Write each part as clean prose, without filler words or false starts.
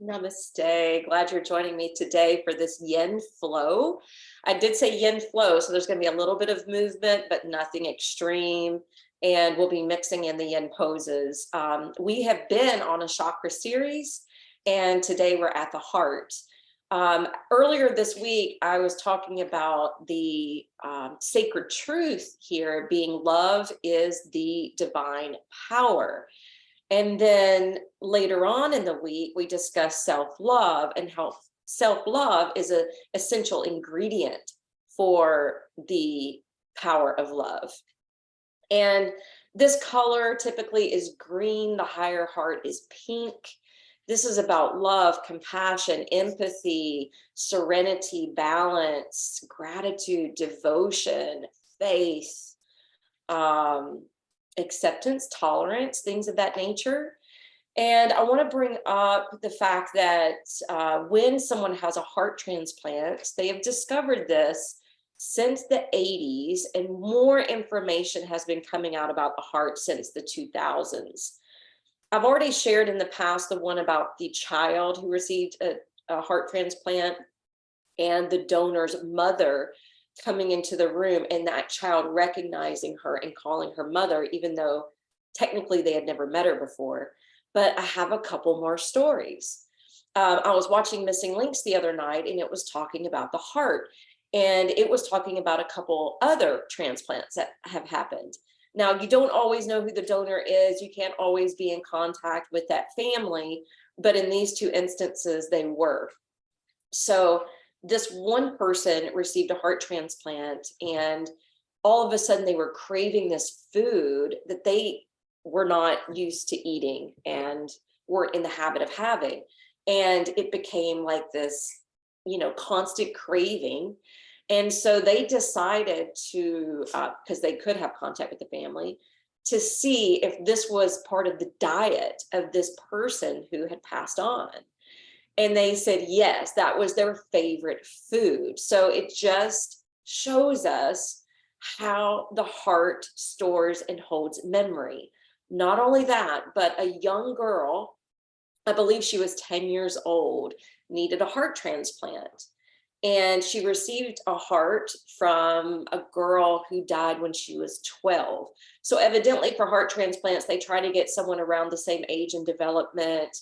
Namaste. Glad you're joining me today for this yin flow. I did say yin flow, so there's going to be a little bit of movement, but nothing extreme. And we'll be mixing in the yin poses. We have been on a chakra series, and today we're at the heart. Earlier this week, I was talking about the sacred truth here being love is the divine power. And then later on in the week, we discussed self-love and how self-love is an essential ingredient for the power of love. And this color typically is green. The higher heart is pink. This is about love, compassion, empathy, serenity, balance, gratitude, devotion, faith, um, acceptance, tolerance, things of that nature. And I want to bring up the fact that when someone has a heart transplant, they have discovered this since the 80s, and more information has been coming out about the heart since the 2000s. I've already shared in the past the one about the child who received a heart transplant and the donor's mother coming into the room and that child recognizing her and calling her mother, even though technically they had never met her before. But I have a couple more stories. I was watching Missing Links the other night, and it was talking about the heart, and it was talking about a couple other transplants that have happened. Now, you don't always know who the donor is. You can't always be in contact with that family, but in these two instances, they were. So this one person received a heart transplant, and all of a sudden they were craving this food that they were not used to eating and weren't in the habit of having. And it became like this, constant craving. And so they decided to, because they could have contact with the family, to see if this was part of the diet of this person who had passed on. And they said, yes, that was their favorite food. So it just shows us how the heart stores and holds memory. Not only that, but a young girl, I believe she was 10 years old, needed a heart transplant. And she received a heart from a girl who died when she was 12. So evidently for heart transplants, they try to get someone around the same age and development,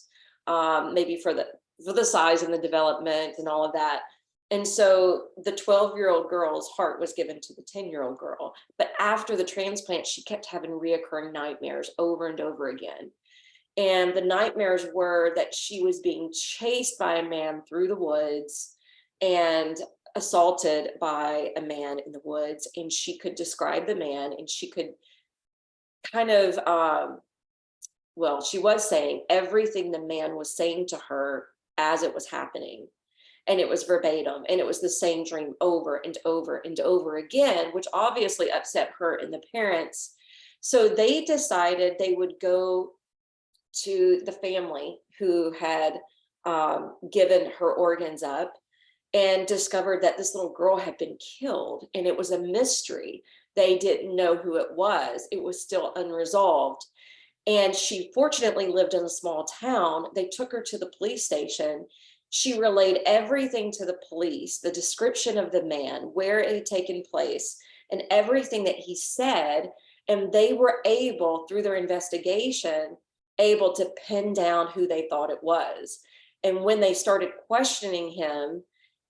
maybe for the size and the development and all of that. And so the 12-year-old girl's heart was given to the 10-year-old girl. But after the transplant, she kept having reoccurring nightmares over and over again. And the nightmares were that she was being chased by a man through the woods and assaulted by a man in the woods. And she could describe the man, and she could kind of, she was saying everything the man was saying to her as it was happening. And it was verbatim, and it was the same dream over and over and over again, which obviously upset her and the parents. So they decided they would go to the family who had given her organs up and discovered that this little girl had been killed, and it was a mystery. They didn't know who it was. It was still unresolved. And she fortunately lived in a small town. They took her to the police station. She relayed everything to the police, the description of the man, where it had taken place, and everything that he said. And they were able, through their investigation, able to pin down who they thought it was. And when they started questioning him,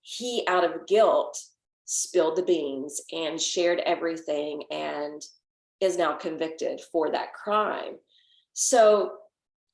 he, out of guilt, spilled the beans and shared everything and is now convicted for that crime. So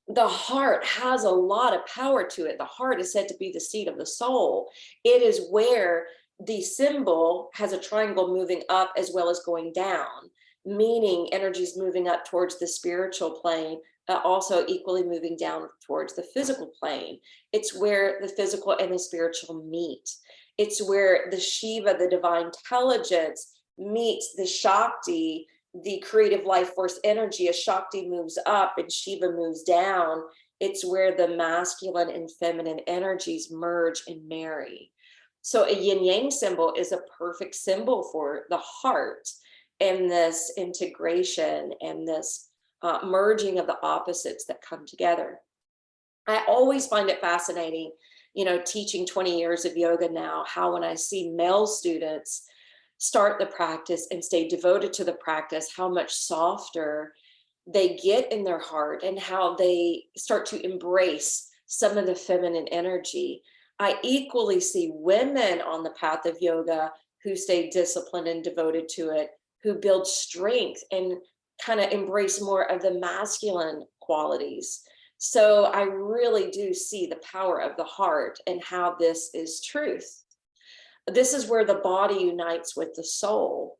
the heart has a lot of power to it. The heart is said to be the seat of the soul. It is where the symbol has a triangle moving up as well as going down, meaning energies moving up towards the spiritual plane, also equally moving down towards the physical plane. It's where the physical and the spiritual meet. It's where the Shiva, the divine intelligence, meets the Shakti, the creative life force energy. As Shakti moves up and Shiva moves down, it's where the masculine and feminine energies merge and marry. So a yin yang symbol is a perfect symbol for the heart and this integration and this merging of the opposites that come together. I always find it fascinating, teaching 20 years of yoga now, how when I see male students start the practice and stay devoted to the practice, how much softer they get in their heart and how they start to embrace some of the feminine energy. I equally see women on the path of yoga who stay disciplined and devoted to it, who build strength and kind of embrace more of the masculine qualities. So I really do see the power of the heart and how this is truth. This is where the body unites with the soul.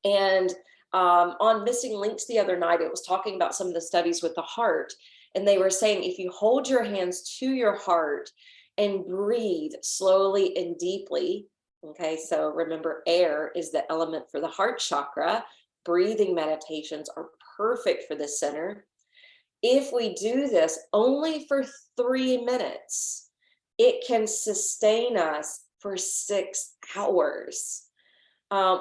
And on Missing Links the other night, it was talking about some of the studies with the heart. And they were saying if you hold your hands to your heart and breathe slowly and deeply, okay, so remember, air is the element for the heart chakra. Breathing meditations are perfect for this center. If we do this only for 3 minutes, it can sustain us for 6 hours,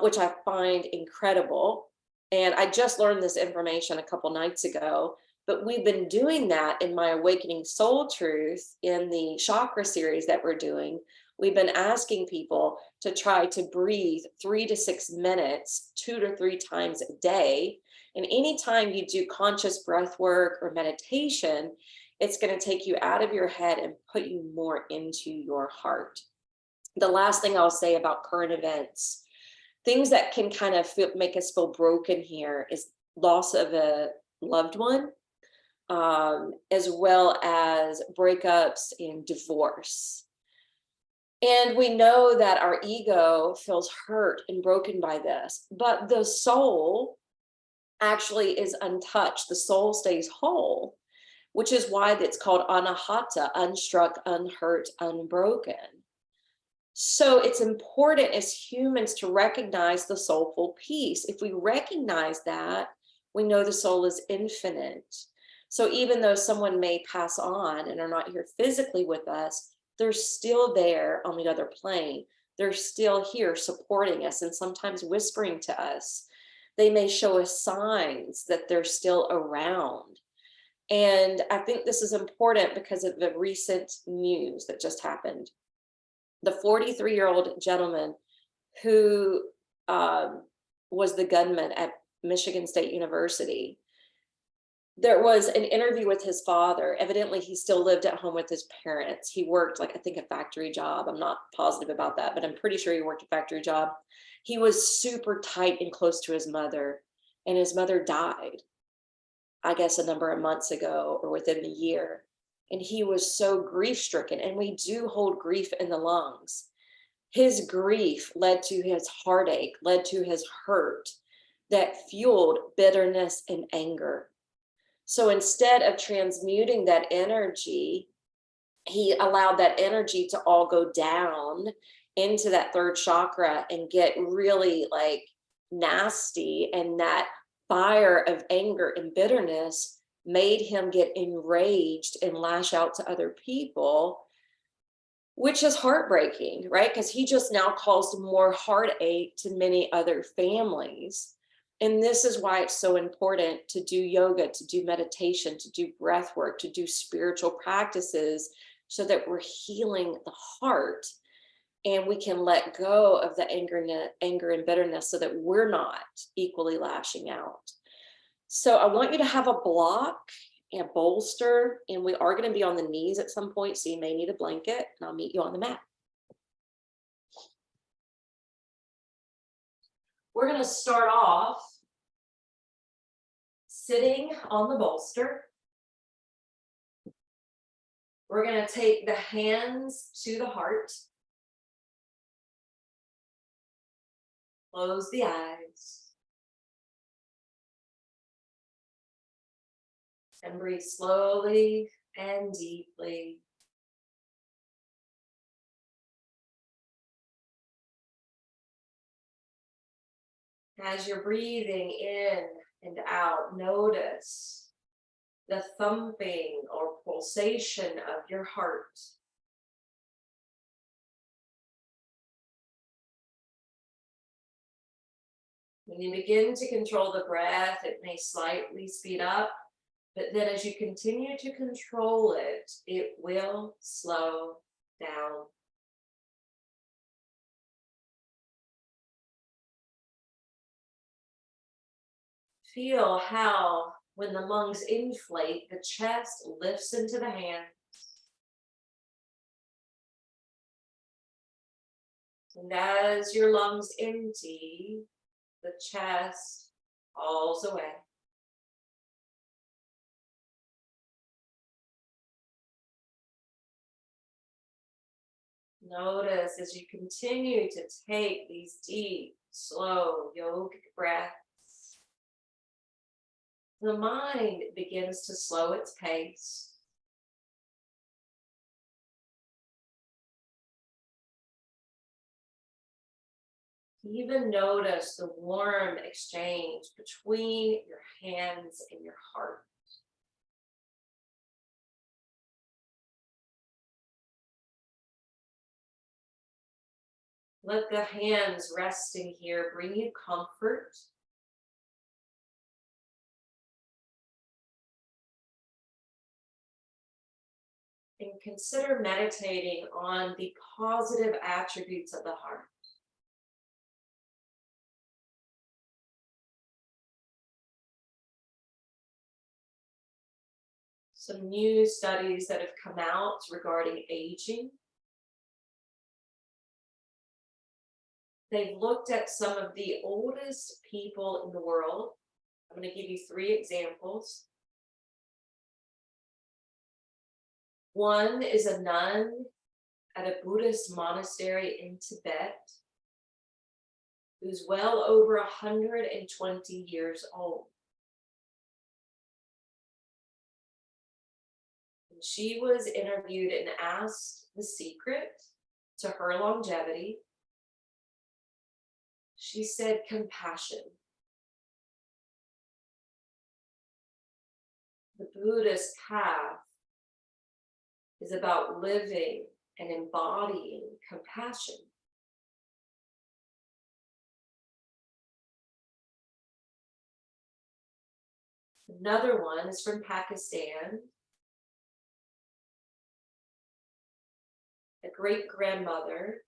which I find incredible. And I just learned this information a couple nights ago, but we've been doing that in my Awakening Soul Truth in the chakra series that we're doing. We've been asking people to try to breathe 3 to 6 minutes, 2 to 3 times a day. And anytime you do conscious breath work or meditation, it's going to take you out of your head and put you more into your heart. The last thing I'll say about current events, things that can kind of make us feel broken here, is loss of a loved one, as well as breakups and divorce. And we know that our ego feels hurt and broken by this, but the soul actually is untouched. The soul stays whole, which is why it's called anahata, unstruck, unhurt, unbroken. So it's important as humans to recognize the soulful peace. If we recognize that, we know the soul is infinite. So even though someone may pass on and are not here physically with us, they're still there on the other plane. They're still here supporting us and sometimes whispering to us. They may show us signs that they're still around. And I think this is important because of the recent news that just happened. The 43-year-old gentleman who was the gunman at Michigan State University, there was an interview with his father. Evidently, he still lived at home with his parents. He worked, like, I think, a factory job. I'm not positive about that, but I'm pretty sure he worked a factory job. He was super tight and close to his mother, and his mother died, I guess, a number of months ago or within the year. And he was so grief-stricken, and we do hold grief in the lungs. His grief led to his heartache, led to his hurt that fueled bitterness and anger. So instead of transmuting that energy, he allowed that energy to all go down into that third chakra and get really like nasty. And that fire of anger and bitterness made him get enraged and lash out to other people, which is heartbreaking, right? Because he just now caused more heartache to many other families. And this is why it's so important to do yoga, to do meditation, to do breath work, to do spiritual practices, so that we're healing the heart and we can let go of the anger and bitterness so that we're not equally lashing out. So I want you to have a block and a bolster, and we are going to be on the knees at some point, so you may need a blanket, and I'll meet you on the mat. We're going to start off sitting on the bolster. We're going to take the hands to the heart. Close the eyes. And breathe slowly and deeply. As you're breathing in and out, notice the thumping or pulsation of your heart. When you begin to control the breath, it may slightly speed up, But then as you continue to control it, it will slow down. Feel how, when the lungs inflate, the chest lifts into the hands. And as your lungs empty, the chest falls away. Notice as you continue to take these deep, slow yogic breaths, the mind begins to slow its pace. Even notice the warm exchange between your hands and your heart. Let the hands resting here bring you comfort. And consider meditating on the positive attributes of the heart. Some new studies that have come out regarding aging. They've looked at some of the oldest people in the world. I'm going to give you 3 examples. One is a nun at a Buddhist monastery in Tibet who's well over 120 years old. And she was interviewed and asked the secret to her longevity. She said compassion. The Buddhist path is about living and embodying compassion. Another one is from Pakistan. A great-grandmother,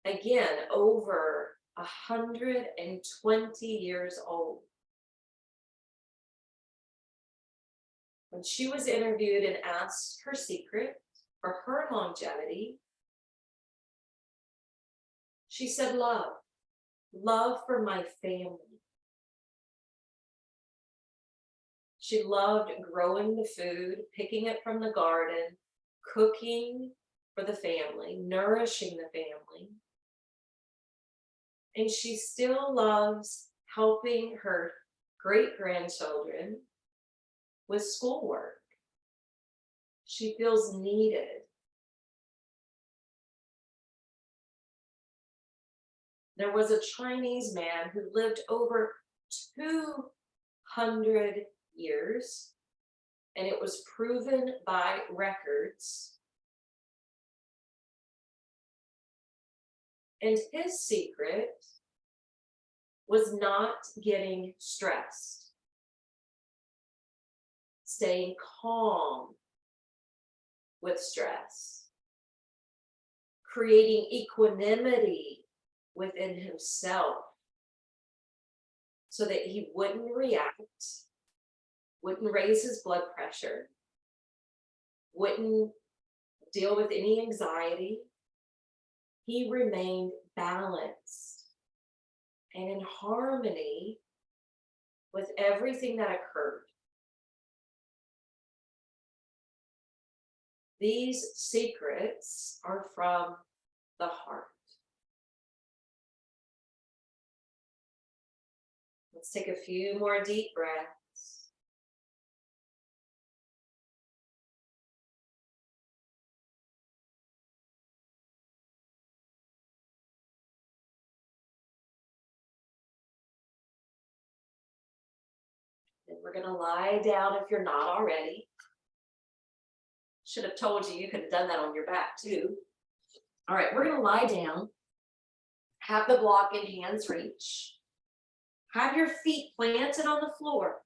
again, over 120 years old. When she was interviewed and asked her secret for her longevity, she said love. Love for my family. She loved growing the food, picking it from the garden, cooking for the family, nourishing the family. And she still loves helping her great-grandchildren with schoolwork. She feels needed. There was a Chinese man who lived over 200 years, and it was proven by records. And his secret was not getting stressed, staying calm with stress, creating equanimity within himself so that he wouldn't react, wouldn't raise his blood pressure, wouldn't deal with any anxiety. He remained balanced and in harmony with everything that occurred. These secrets are from the heart. Let's take a few more deep breaths. And we're going to lie down if you're not already. Should have told you, you could have done that on your back too. All right, we're going to lie down. Have the block in hand's reach. Have your feet planted on the floor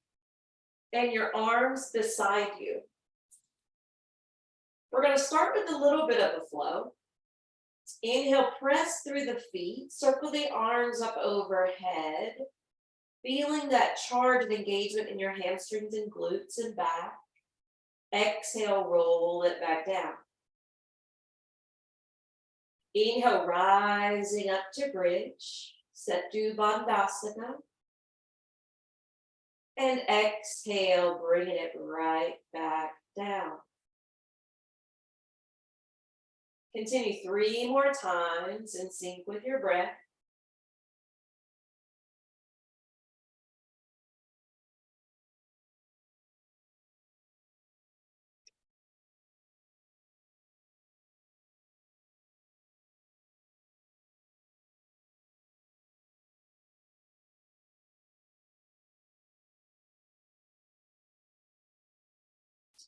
and your arms beside you. We're going to start with a little bit of a flow. Inhale, press through the feet, circle the arms up overhead, feeling that charge and engagement in your hamstrings and glutes and back. Exhale, roll it back down. Inhale, rising up to bridge, Setu Bandhasana. And exhale, bringing it right back down. Continue 3 more times in sync with your breath.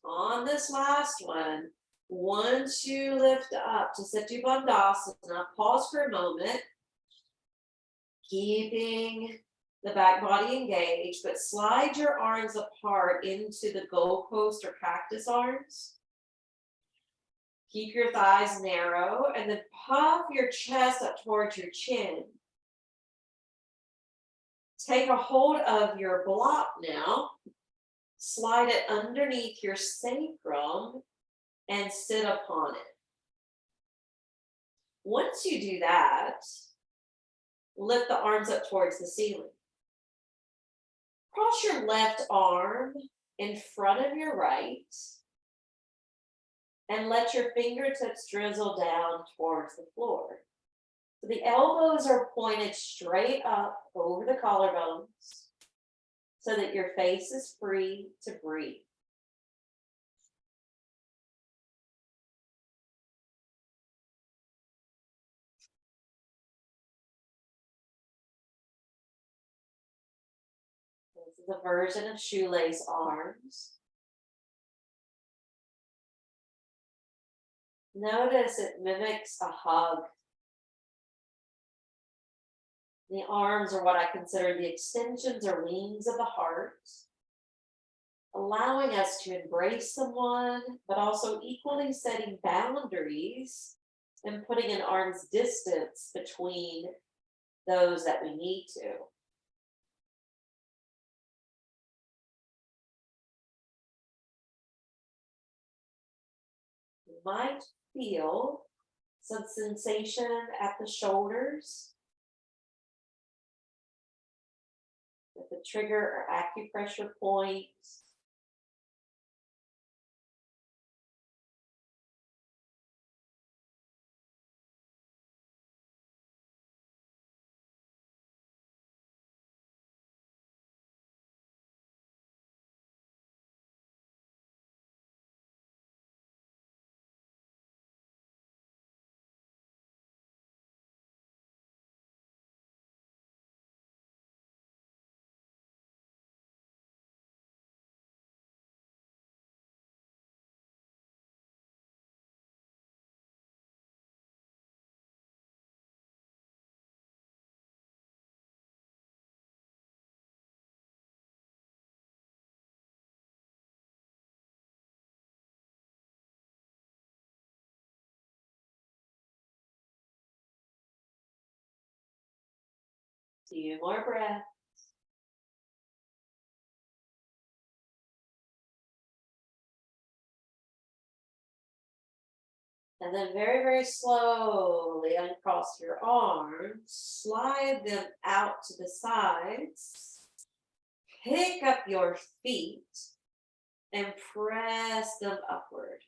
On this last one, once you lift up to Setu Bandhasana, pause for a moment, keeping the back body engaged, but slide your arms apart into the goalpost or cactus arms. Keep your thighs narrow and then puff your chest up towards your chin. Take a hold of your block now. Slide it underneath your sacrum and sit upon it. Once you do that, lift the arms up towards the ceiling. Cross your left arm in front of your right and let your fingertips drizzle down towards the floor. So the elbows are pointed straight up over the collarbones so that your face is free to breathe. This is a version of shoelace arms. Notice it mimics a hug. The arms are what I consider the extensions or wings of the heart, allowing us to embrace someone, but also equally setting boundaries and putting an arm's distance between those that we need to. You might feel some sensation at the shoulders with the trigger or acupressure point. Few more breaths. And then very, very slowly uncross your arms, slide them out to the sides, pick up your feet and press them upward.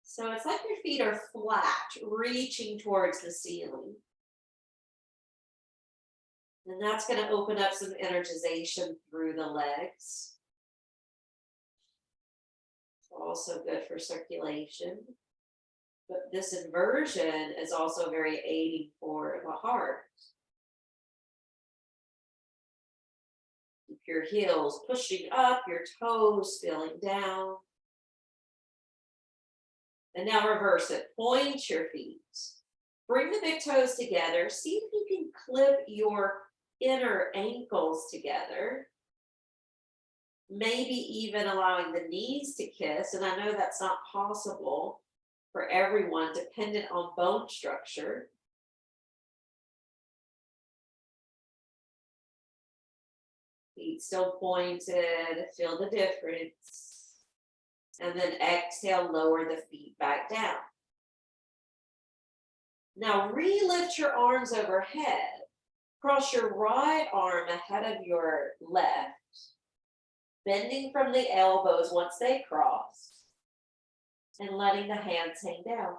So it's like your feet are flat, reaching towards the ceiling. And that's going to open up some energization through the legs. Also good for circulation. But this inversion is also very aiding for the heart. Keep your heels pushing up, your toes feeling down. And now reverse it. Point your feet. Bring the big toes together. See if you can clip your inner ankles together. Maybe even allowing the knees to kiss. And I know that's not possible for everyone, dependent on bone structure. Feet still pointed. Feel the difference. And then exhale, lower the feet back down. Now re-lift your arms overhead. Cross your right arm ahead of your left, bending from the elbows once they cross, and letting the hands hang down.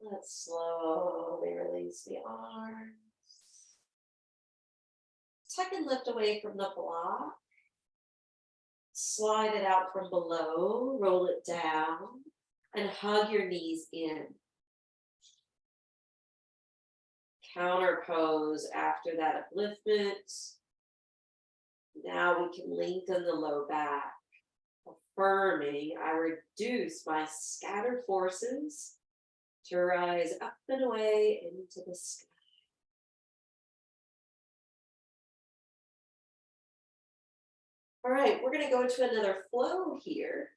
Let's slowly release the arms. Tuck and lift away from the block. Slide it out from below, roll it down, and hug your knees in. Counter pose after that upliftment. Now we can lengthen the low back. Affirming, I reduce my scattered forces to rise up and away into the sky. All right, we're going to go into another flow here.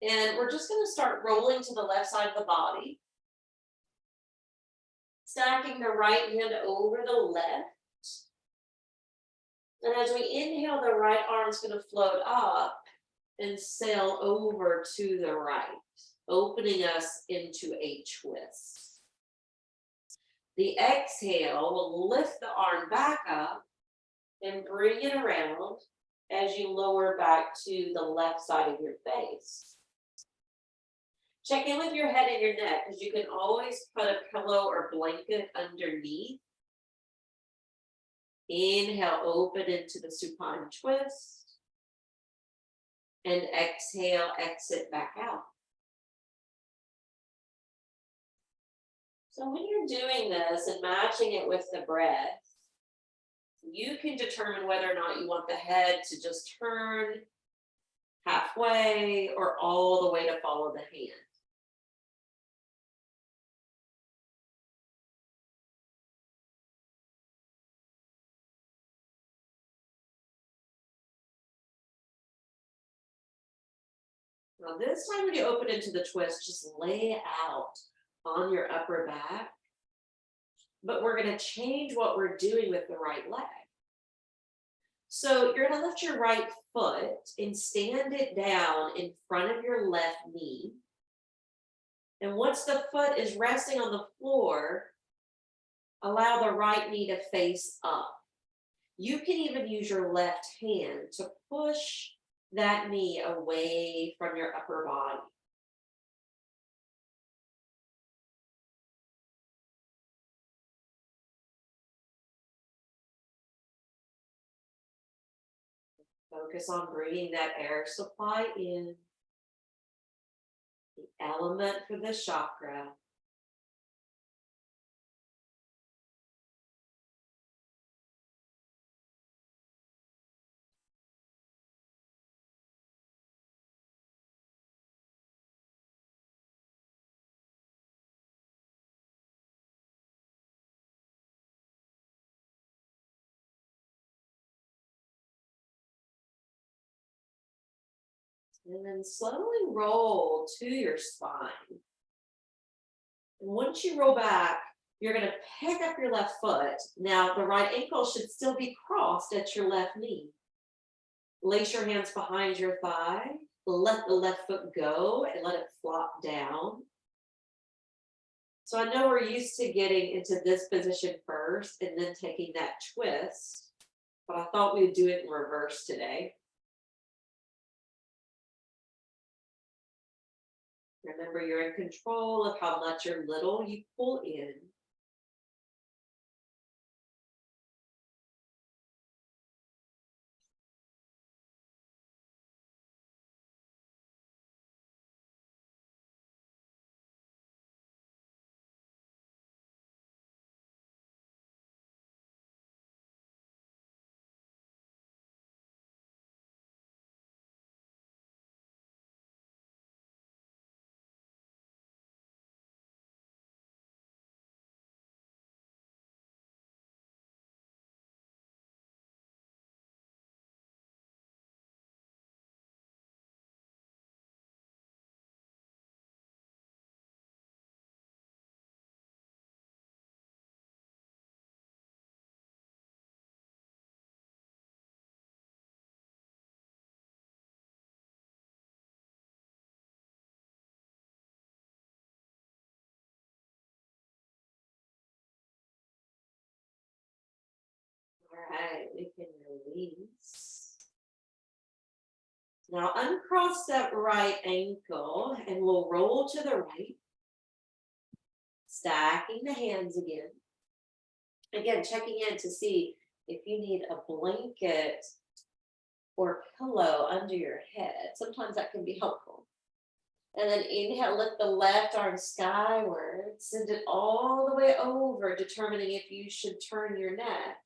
And we're just going to start rolling to the left side of the body. Stacking the right hand over the left. And as we inhale, the right arm's going to float up and sail over to the right, opening us into a twist. The exhale will lift the arm back up and bring it around as you lower back to the left side of your face. Check in with your head and your neck, because you can always put a pillow or blanket underneath. Inhale, open into the supine twist. And exhale, exit back out. So when you're doing this and matching it with the breath, you can determine whether or not you want the head to just turn halfway or all the way to follow the hand. Now this time when you open into the twist, just lay out on your upper back, but we're going to change what we're doing with the right leg. So you're going to lift your right foot and stand it down in front of your left knee. And once the foot is resting on the floor, allow the right knee to face up. You can even use your left hand to push that knee away from your upper body. Focus on bringing that air supply in, the element for the chakra. And then slowly roll to your spine. And once you roll back, you're going to pick up your left foot. Now, the right ankle should still be crossed at your left knee. Lace your hands behind your thigh. Let the left foot go and let it flop down. So I know we're used to getting into this position first and then taking that twist, but I thought we would do it in reverse today. Remember, you're in control of how much or little you pull in. All right, we can release. Now uncross that right ankle and we'll roll to the right. Stacking the hands again. Again, checking in to see if you need a blanket or pillow under your head. Sometimes that can be helpful. And then inhale, lift the left arm skyward, send it all the way over, determining if you should turn your neck.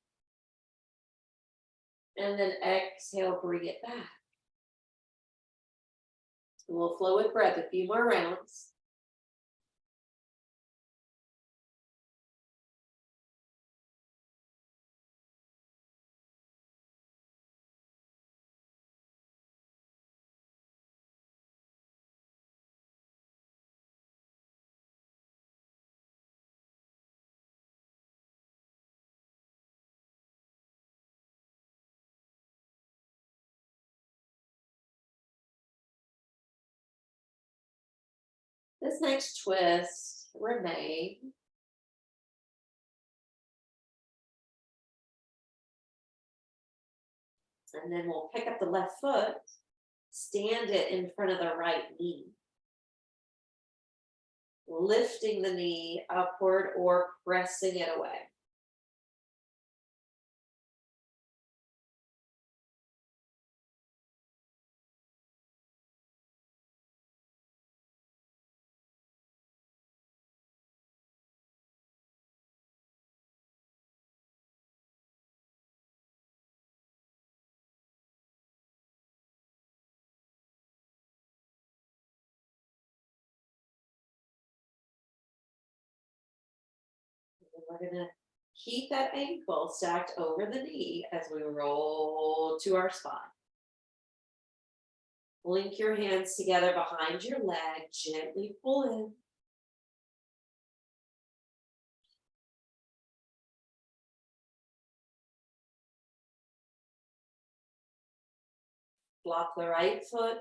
And then exhale, bring it back. And we'll flow with breath a few more rounds. This next twist, remain. And then we'll pick up the left foot, stand it in front of the right knee. Lifting the knee upward or pressing it away. And we're going to keep that ankle stacked over the knee as we roll to our spine. Link your hands together behind your leg, gently pull in. Flop the right foot.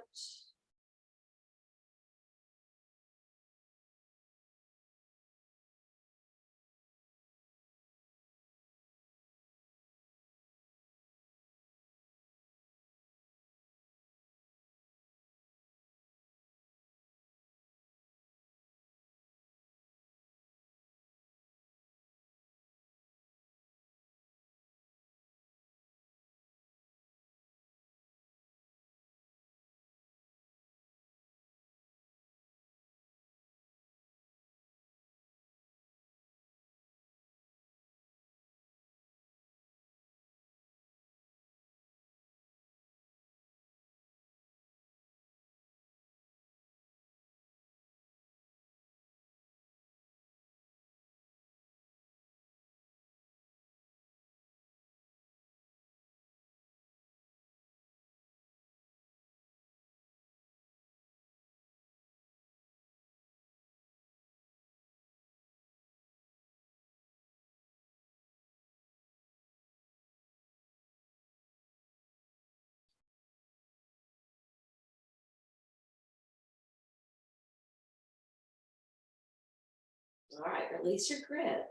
All right, release your grip.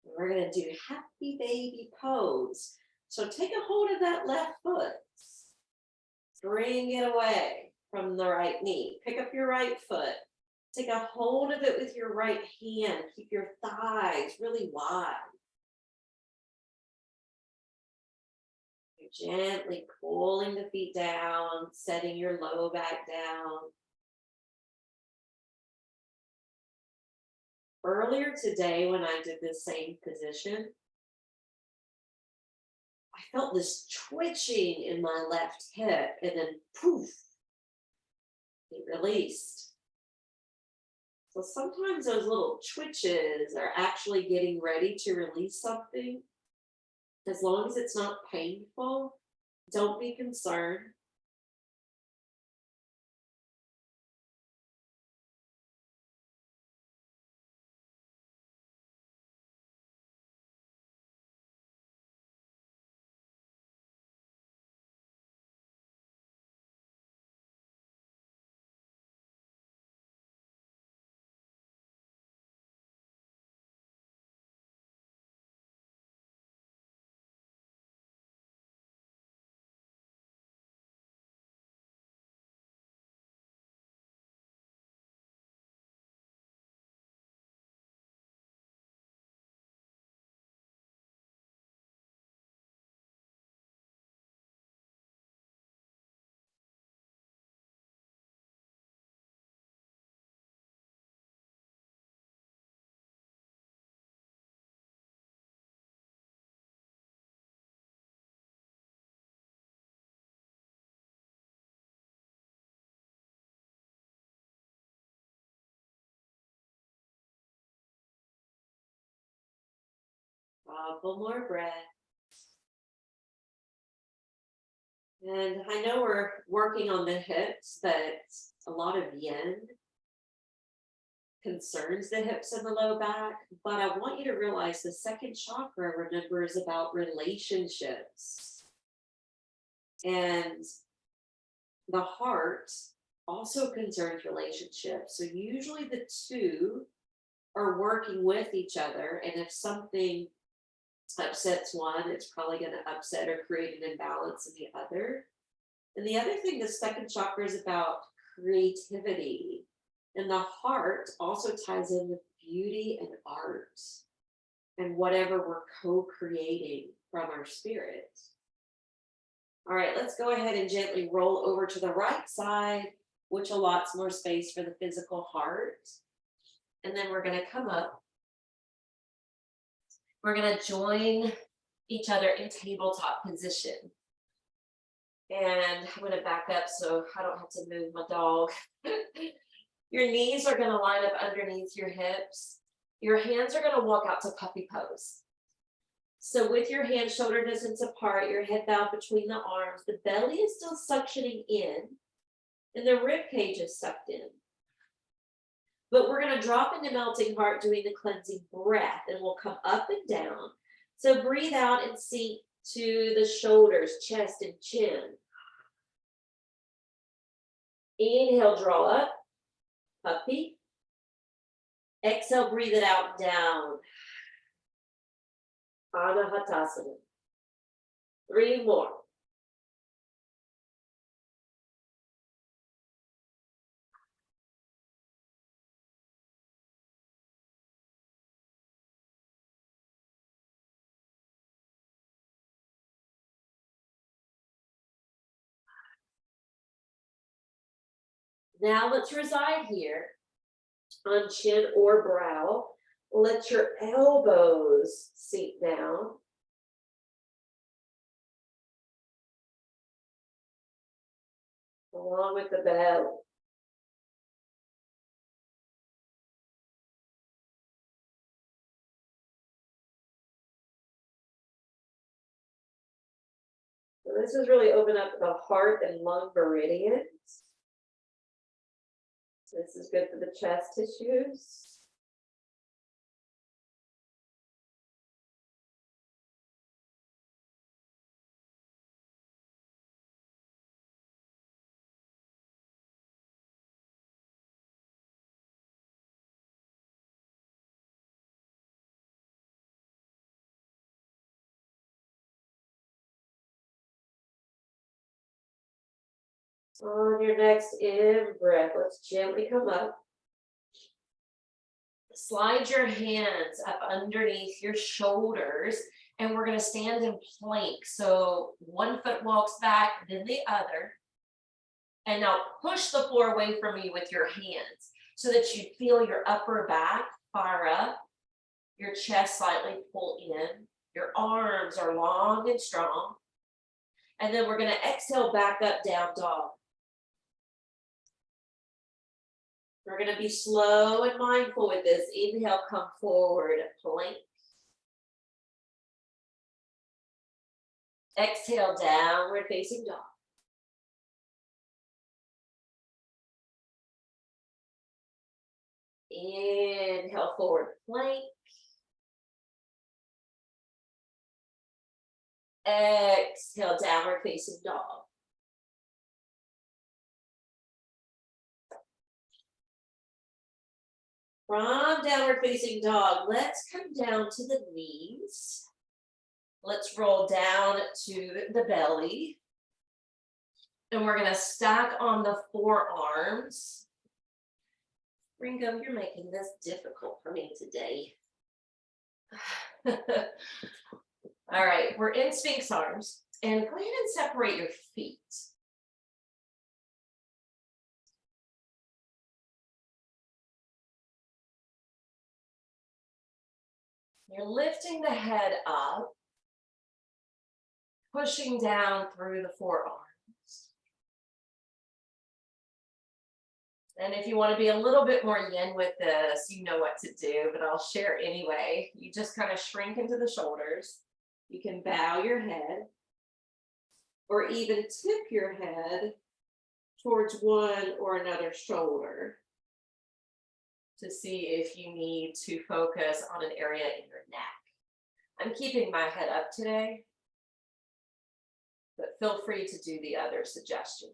We're going to do happy baby pose. So take a hold of that left foot. Bring it away from the right knee. Pick up your right foot. Take a hold of it with your right hand. Keep your thighs really wide. You're gently pulling the feet down, setting your low back down. Earlier today, when I did this same position, I felt this twitching in my left hip, and then poof, it released. So sometimes those little twitches are actually getting ready to release something. As long as it's not painful, don't be concerned. Couple more breaths. And I know we're working on the hips, but a lot of yin concerns the hips and the low back. But I want you to realize the second chakra, remember, is about relationships. And the heart also concerns relationships. So usually the two are working with each other. And if something upsets one, it's probably going to upset or create an imbalance in the other. And the other thing, the second chakra is about creativity. And the heart also ties in with beauty and art and whatever we're co-creating from our spirit. All right, let's go ahead and gently roll over to the right side, which allots more space for the physical heart. And then we're going to come up. We're going to join each other in tabletop position. And I'm going to back up so I don't have to move my dog. Your knees are going to line up underneath your hips. Your hands are going to walk out to puppy pose. So with your hands shoulder distance apart, your head bowed between the arms, the belly is still suctioning in, and the rib cage is sucked in. But we're going to drop into melting heart doing the cleansing breath, and we'll come up and down. So breathe out and sink to the shoulders, chest, and chin. Inhale, draw up, puppy. Exhale, breathe it out, down. Anahatasana. 3 more. Now let's reside here on chin or brow. Let your elbows sink down. Along with the belly. So this is really open up the heart and lung meridians. This is good for the chest tissues. On your next in-breath, let's gently come up. Slide your hands up underneath your shoulders, and we're going to stand in plank. So one foot walks back, then the other. And now push the floor away from you with your hands so that you feel your upper back fire up, your chest slightly pull in, your arms are long and strong. And then we're going to exhale back up, down dog. We're going to be slow and mindful with this. Inhale, come forward, plank. Exhale, downward facing dog. Inhale, forward plank. Exhale, downward facing dog. From downward facing dog, let's come down to the knees. Let's roll down to the belly. And we're going to stack on the forearms. Ringo, you're making this difficult for me today. All right, we're in Sphinx arms. And go ahead and separate your feet. You're lifting the head up, pushing down through the forearms. And if you want to be a little bit more yin with this, you know what to do, but I'll share anyway. You just kind of shrink into the shoulders. You can bow your head or even tip your head towards one or another shoulder to see if you need to focus on an area in your neck. I'm keeping my head up today, but feel free to do the other suggestion.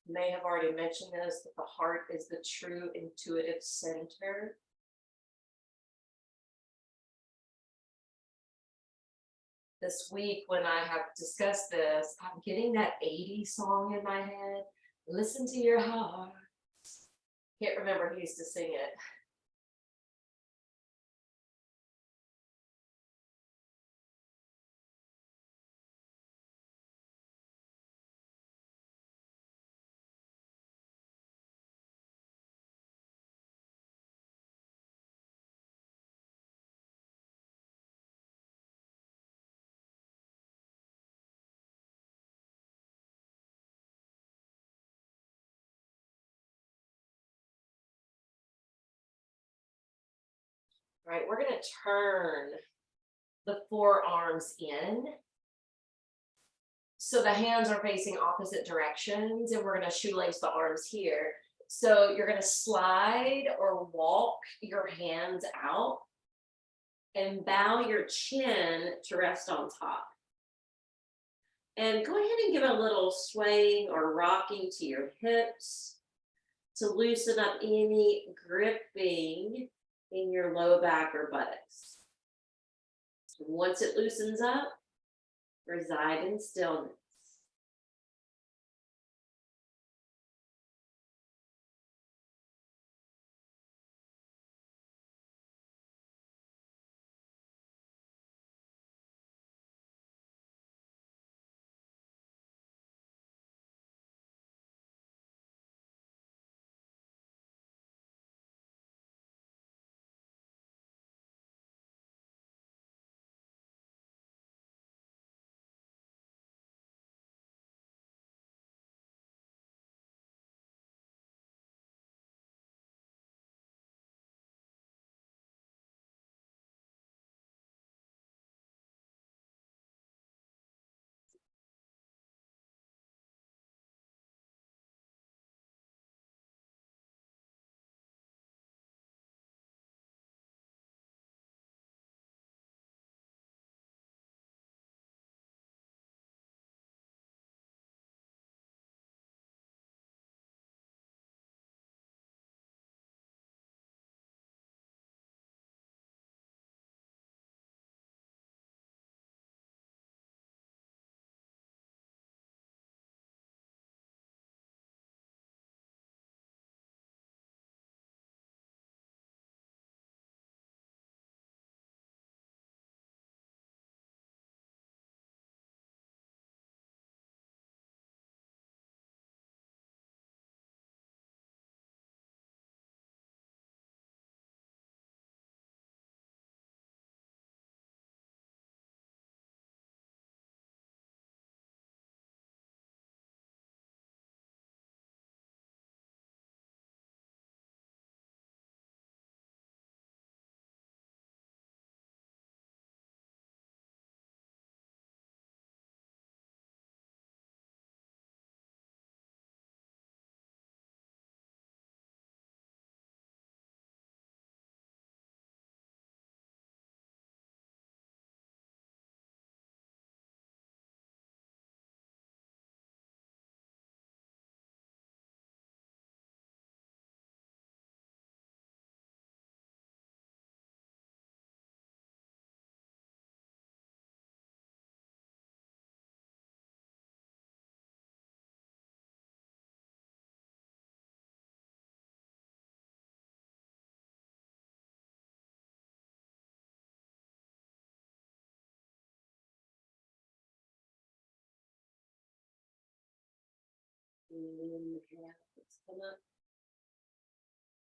May have already mentioned this, that the heart is the true intuitive center. This week when I have discussed this, I'm getting that 80s song in my head. Listen to your heart. Can't remember who used to sing it. All right, we're going to turn the forearms in. So the hands are facing opposite directions, and we're going to shoelace the arms here. So you're going to slide or walk your hands out and bow your chin to rest on top. And go ahead and give a little swaying or rocking to your hips to loosen up any gripping in your low back or buttocks. Once it loosens up, reside in stillness.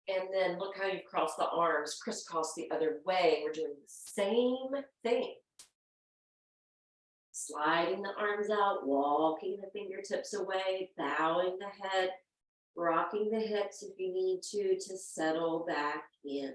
And then look how you cross the arms, crisscross the other way. We're doing the same thing. Sliding the arms out, walking the fingertips away, bowing the head, rocking the hips if you need to settle back in.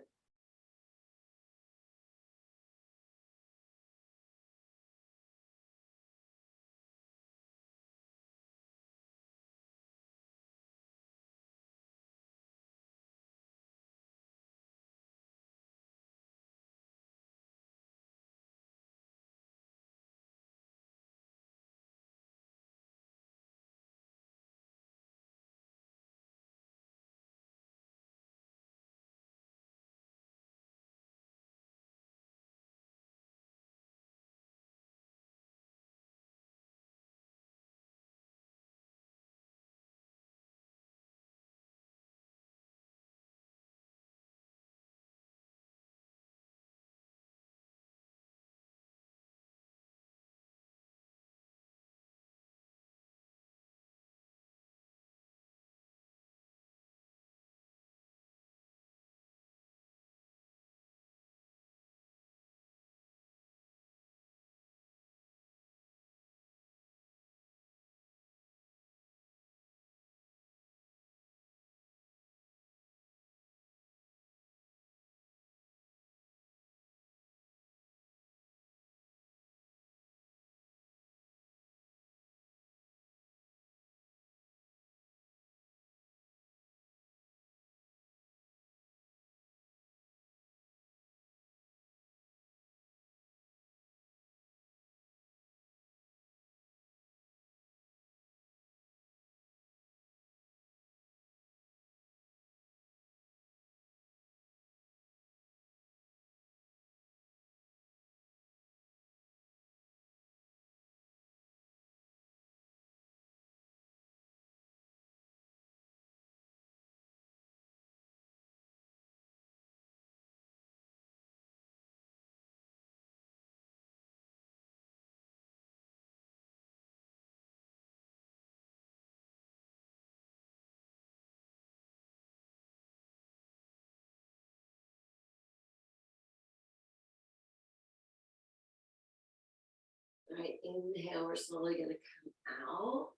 All right, inhale, we're slowly going to come out.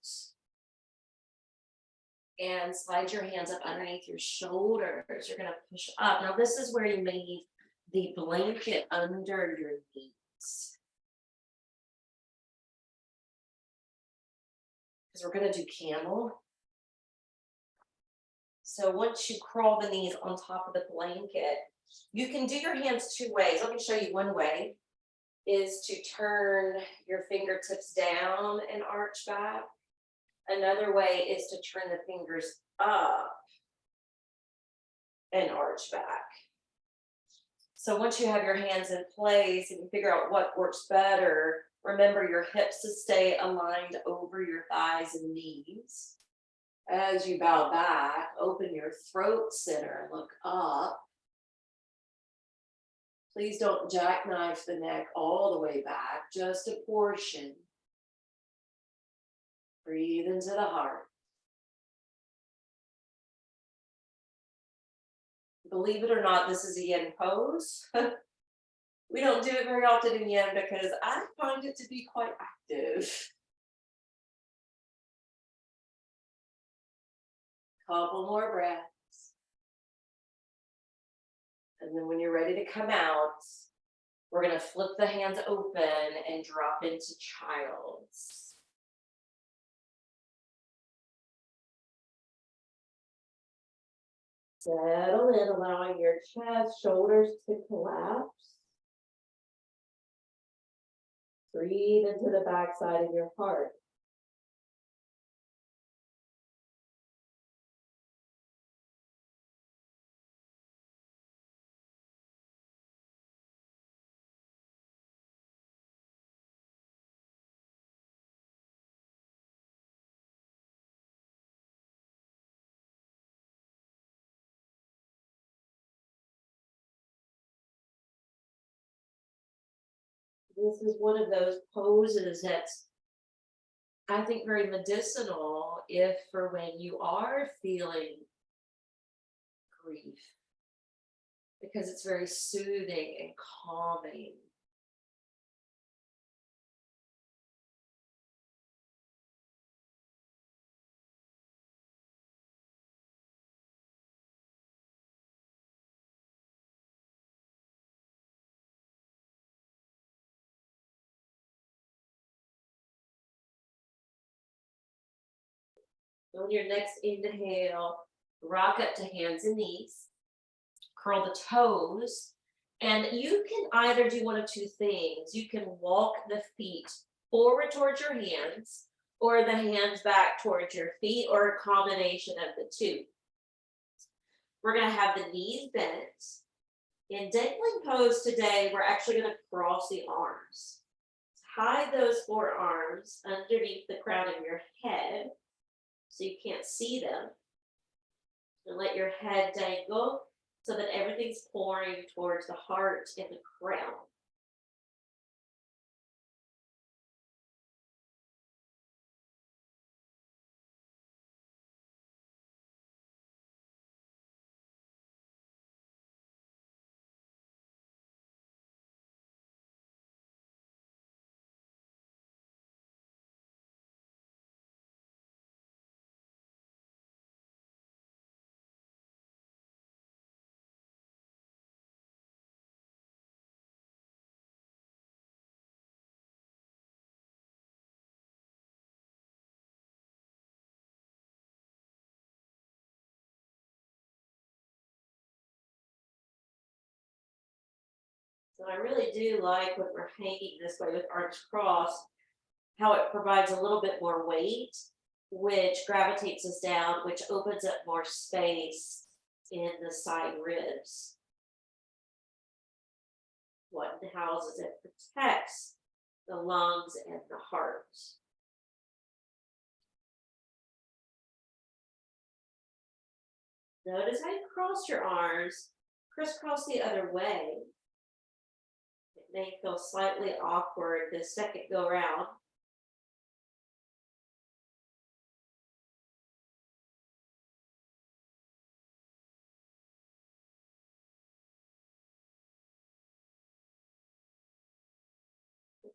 And slide your hands up underneath your shoulders. You're going to push up. Now, this is where you may need the blanket under your knees. Because we're going to do camel. So once you crawl the knees on top of the blanket, you can do your hands two ways. Let me show you one way is to turn your fingertips down and arch back. Another way is to turn the fingers up and arch back. So once you have your hands in place and you figure out what works better, remember your hips to stay aligned over your thighs and knees. As you bow back, open your throat center and look up. Please don't jackknife the neck all the way back, just a portion. Breathe into the heart. Believe it or not, this is a yin pose. We don't do it very often in yin because I find it to be quite active. Couple more breaths. And then when you're ready to come out, we're going to flip the hands open and drop into child's. Settle in, allowing your chest, shoulders to collapse. Breathe into the backside of your heart. This is one of those poses that's, I think, very medicinal if for when you are feeling grief, because it's very soothing and calming. On your next inhale, rock up to hands and knees, curl the toes, and you can either do one of two things. You can walk the feet forward towards your hands, or the hands back towards your feet, or a combination of the two. We're going to have the knees bent. In dangling pose today, we're actually going to cross the arms. Hide those forearms underneath the crown of your head so you can't see them. And let your head dangle so that everything's pouring towards the heart and the crown. So I really do like when we're hanging this way with arms crossed, how it provides a little bit more weight, which gravitates us down, which opens up more space in the side ribs. What houses it protects the lungs and the heart. Notice how you cross your arms, crisscross the other way. It may feel slightly awkward the second go around.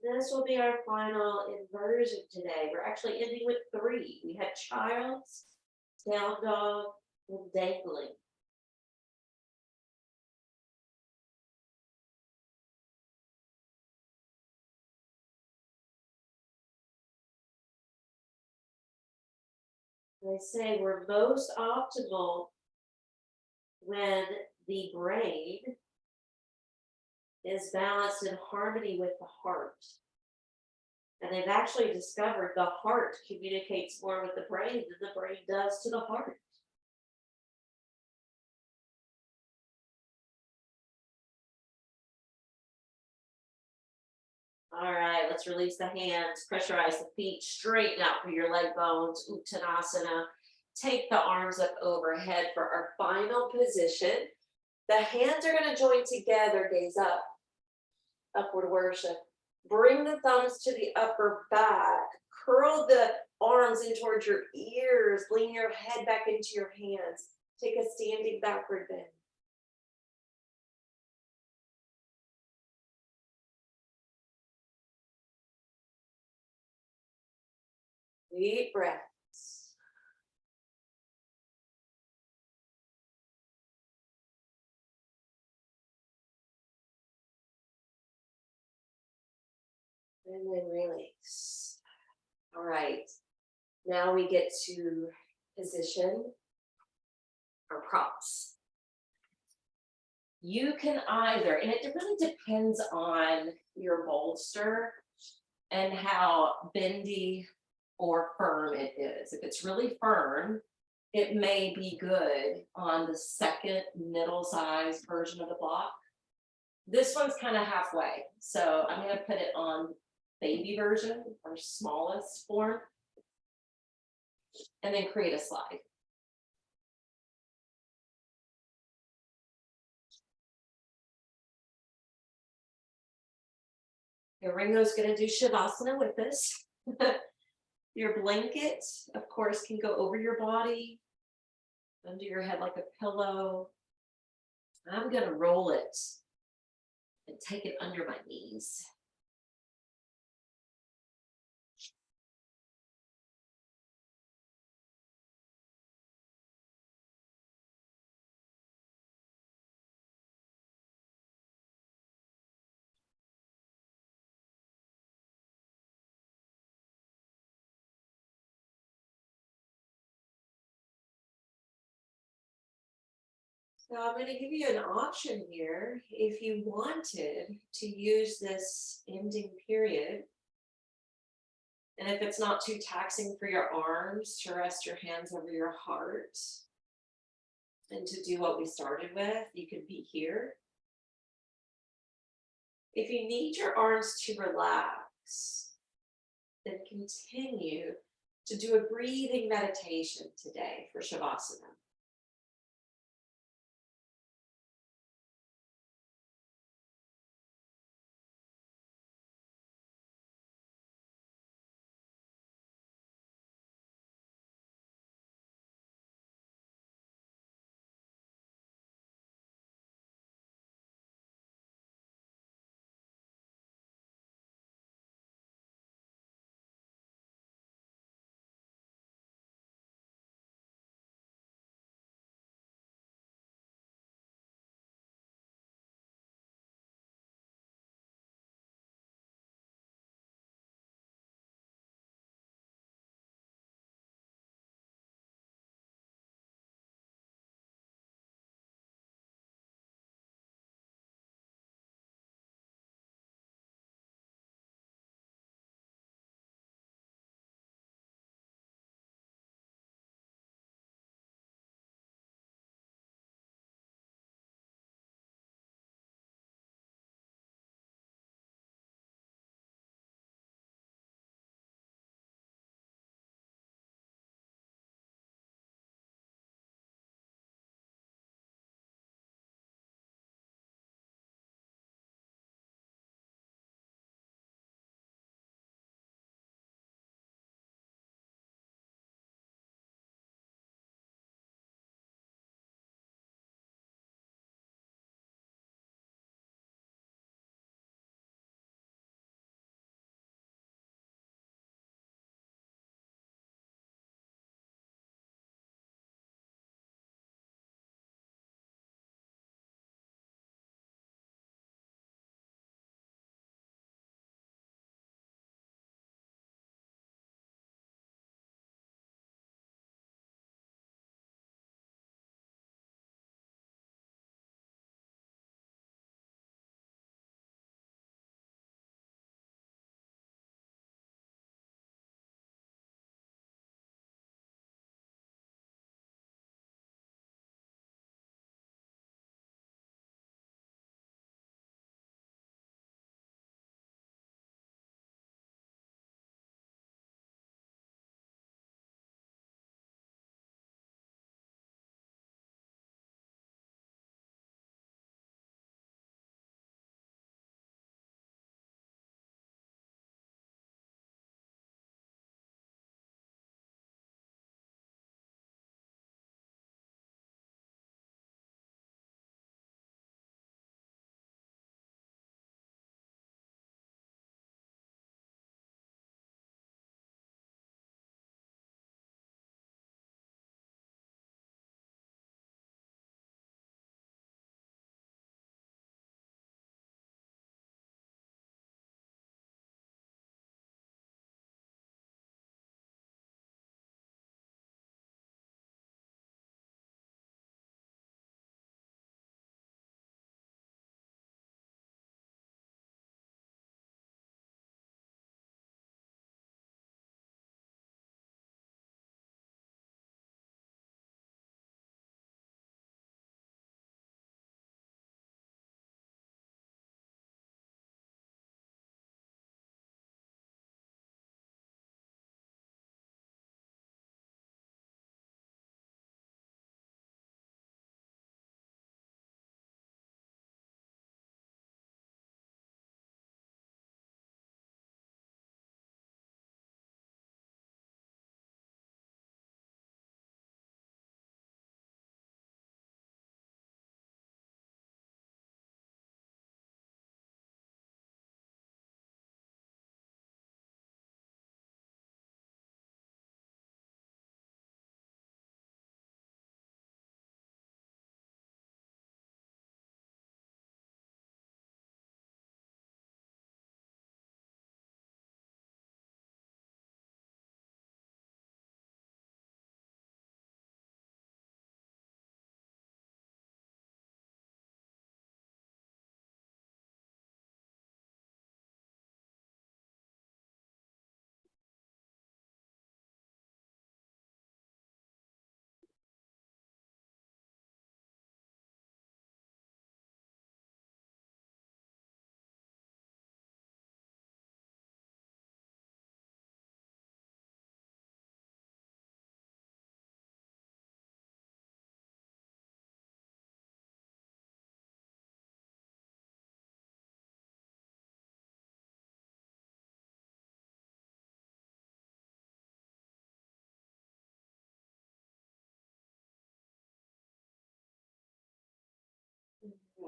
This will be our final inversion today. We're actually ending with three. We had child's, down dog, and dangling. They say we're most optimal when the brain is balanced in harmony with the heart. And they've actually discovered the heart communicates more with the brain than the brain does to the heart. All right, let's release the hands, pressurize the feet, straighten out through your leg bones, Uttanasana. Take the arms up overhead for our final position. The hands are going to join together, gaze up, upward worship. Bring the thumbs to the upper back. Curl the arms in towards your ears. Lean your head back into your hands. Take a standing backward bend. Deep breaths. And then release. All right. Now we get to position our props. You can either, and it really depends on your bolster and how bendy or firm it is. If it's really firm, it may be good on the second middle size version of the block. This one's kind of halfway. So I'm going to put it on baby version or smallest form and then create a slide. Your Ringo's going to do Shavasana with us. Your blanket, of course, can go over your body, under your head like a pillow. I'm going to roll it and take it under my knees. So I'm going to give you an option here if you wanted to use this ending period. And if it's not too taxing for your arms, to rest your hands over your heart and to do what we started with, you could be here. If you need your arms to relax, then continue to do a breathing meditation today for Shavasana.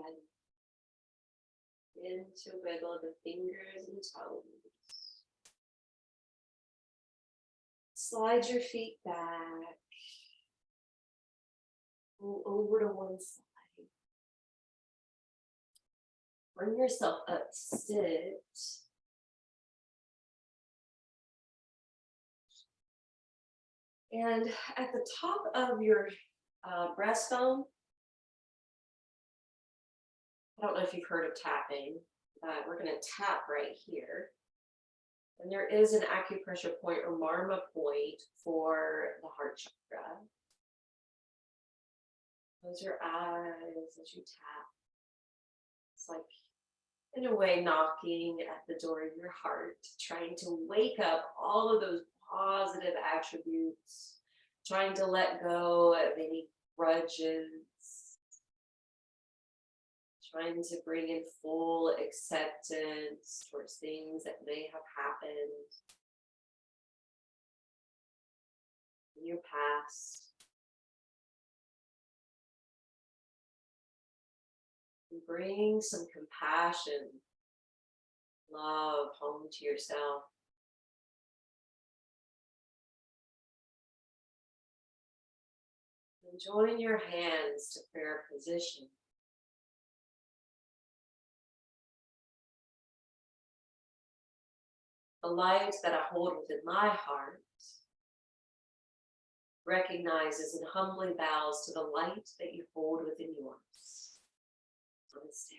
again. Begin to wiggle the fingers and toes. Slide your feet back. Go over to one side. Bring yourself up to sit. And at the top of your breastbone, I don't know if you've heard of tapping, but we're going to tap right here. And there is an acupressure point or marma point for the heart chakra. Close your eyes as you tap. It's like, in a way, knocking at the door of your heart, trying to wake up all of those positive attributes, trying to let go of any grudges, trying to bring in full acceptance towards things that may have happened in your past. And bring some compassion, love home to yourself. And join your hands to prayer position. The light that I hold within my heart recognizes and humbly bows to the light that you hold within yours. Namaste.